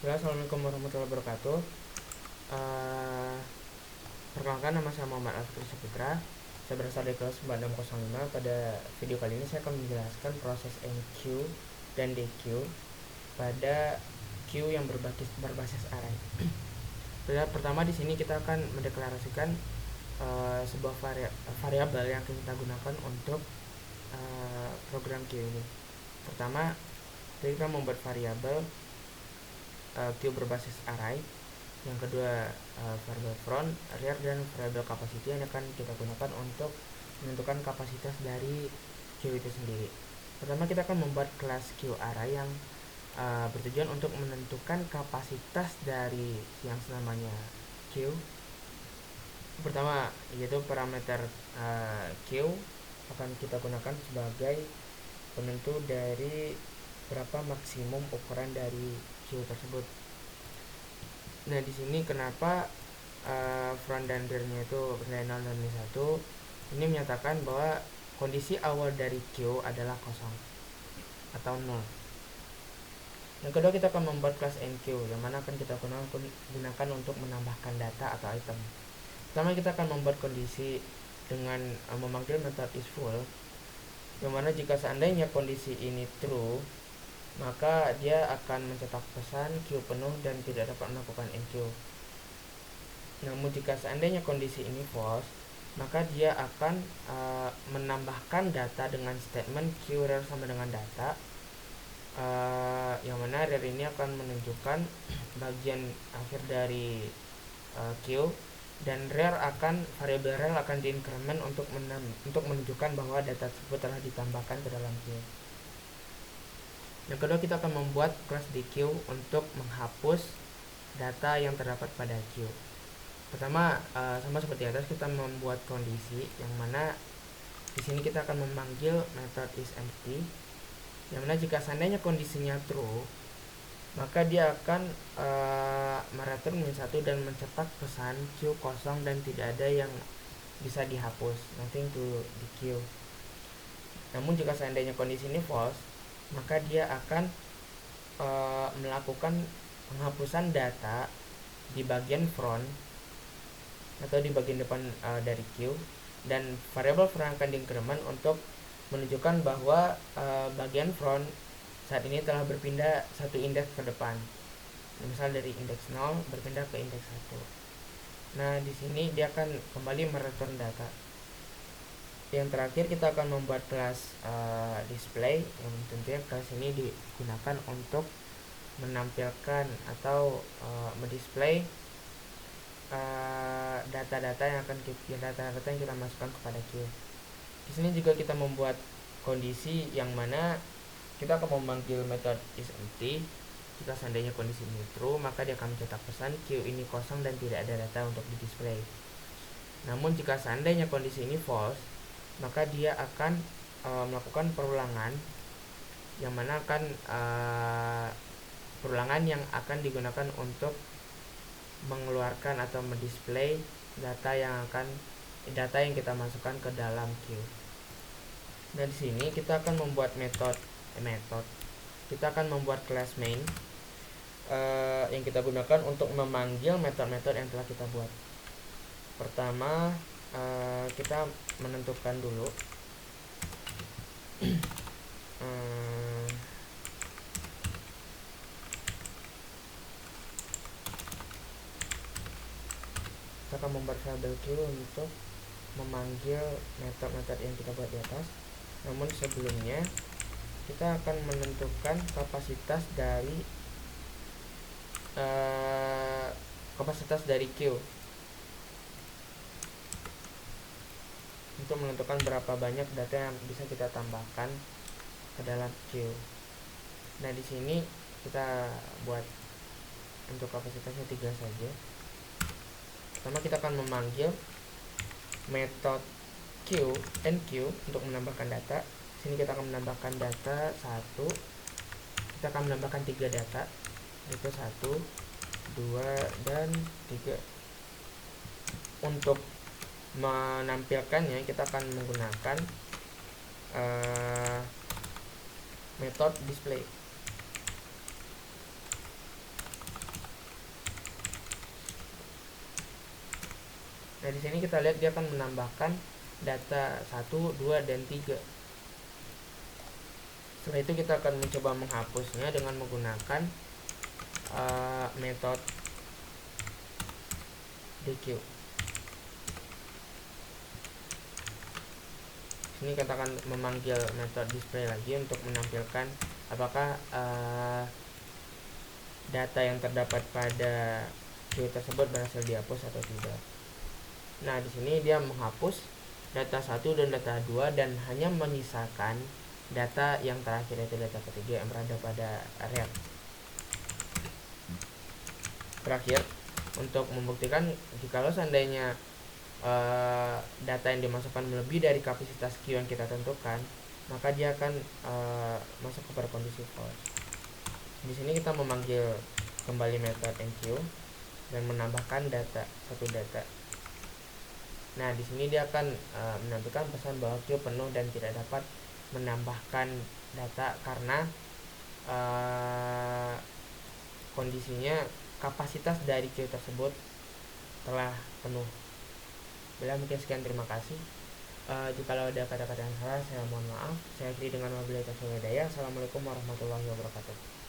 Assalamualaikum warahmatullahi wabarakatuh. Uh, Perkenalkan, nama saya Muhammad Alfitri Saputra. Saya berasal dari kelas 4605. Pada video kali ini saya akan menjelaskan proses enqueue dan dequeue pada queue yang berbasis array. Pertama di sini kita akan mendeklarasikan sebuah variabel yang kita gunakan untuk program queue ini. Pertama, kita membuat variabel queue berbasis array. Yang kedua, variabel front, rear, dan variabel capacity yang akan kita gunakan untuk menentukan kapasitas dari queue itu sendiri. Pertama, kita akan membuat kelas queue array yang bertujuan untuk menentukan kapasitas dari yang namanya queue. Pertama, yaitu parameter queue akan kita gunakan sebagai penentu dari berapa maksimum ukuran dari queue tersebut. Nah, di sini kenapa front dan rear-nya itu bernilai 0 dan 1? Ini menyatakan bahwa kondisi awal dari queue adalah kosong atau 0. Yang kedua, kita akan membuat kelas enqueue yang mana akan kita gunakan untuk menambahkan data atau item. Pertama, kita akan membuat kondisi dengan memanggil method isFull, yang mana jika seandainya kondisi ini true, maka dia akan mencetak pesan queue penuh dan tidak dapat melakukan enqueue. Namun jika seandainya kondisi ini false, maka dia akan menambahkan data dengan statement queue rear sama dengan data, yang mana rear ini akan menunjukkan bagian akhir dari queue, dan variabel rear akan diincrement untuk menunjukkan bahwa data tersebut telah ditambahkan ke dalam queue. Yang kedua, kita akan membuat kelas dequeue untuk menghapus data yang terdapat pada queue. Pertama, sama seperti atas, kita membuat kondisi yang mana di sini kita akan memanggil method isEmpty, yang mana jika seandainya kondisinya true, maka dia akan mereturn -1 dan mencetak pesan queue kosong dan tidak ada yang bisa dihapus, nothing to the queue. Namun jika seandainya kondisi ini false, maka dia akan melakukan penghapusan data di bagian front atau di bagian depan dari queue, dan variabel front akan diincrement untuk menunjukkan bahwa bagian front saat ini telah berpindah satu indeks ke depan. Misal dari indeks 0 berpindah ke indeks 1. Nah, di sini dia akan kembali mereturn data. Yang terakhir, kita akan membuat kelas display, yang tentunya kelas ini digunakan untuk menampilkan atau mendisplay data-data yang kita masukkan kepada queue. Di sini juga kita membuat kondisi yang mana kita akan memanggil method isEmpty. Jika seandainya kondisi ini true, maka dia akan mencetak pesan queue ini kosong dan tidak ada data untuk di display. Namun jika seandainya kondisi ini false, maka dia akan melakukan perulangan, yang mana akan perulangan yang akan digunakan untuk mengeluarkan atau mendisplay data yang kita masukkan ke dalam queue. Dan di sini kita akan membuat kita akan membuat kelas main yang kita gunakan untuk memanggil metode-metode yang telah kita buat. Pertama, kita menentukan dulu kita akan membuat variabel queue untuk memanggil metode-metode yang kita buat di atas. Namun sebelumnya kita akan menentukan kapasitas dari queue untuk menentukan berapa banyak data yang bisa kita tambahkan ke dalam queue. Nah, di sini kita buat untuk kapasitasnya 3 saja. Pertama, kita akan memanggil method queue enqueue untuk menambahkan data. Sini kita akan menambahkan data 1. Kita akan menambahkan 3 data, yaitu 1, 2, dan 3. Untuk menampilkannya, kita akan menggunakan metode display. Nah, di sini kita lihat dia akan menambahkan data 1, 2, dan 3. Setelah itu kita akan mencoba menghapusnya dengan menggunakan metode dequeue. Ini kita akan memanggil metode display lagi untuk menampilkan apakah data yang terdapat pada queue tersebut berhasil dihapus atau tidak. Nah, di sini dia menghapus data 1 dan data 2 dan hanya menyisakan data yang terakhir, yaitu data ketiga yang berada pada area. Terakhir, untuk membuktikan jikalau seandainya data yang dimasukkan lebih dari kapasitas queue yang kita tentukan, maka dia akan masuk kepada kondisi false. Di sini kita memanggil kembali metode enqueue dan menambahkan satu data. Nah, di sini dia akan menampilkan pesan bahwa queue penuh dan tidak dapat menambahkan data karena kondisinya kapasitas dari queue tersebut telah penuh. Bila mungkin sekian, terima kasih. Jika ada kata-kata yang salah, saya mohon maaf. Saya akhiri dengan wabillahi taufiq wal hidayah. Assalamualaikum warahmatullahi wabarakatuh.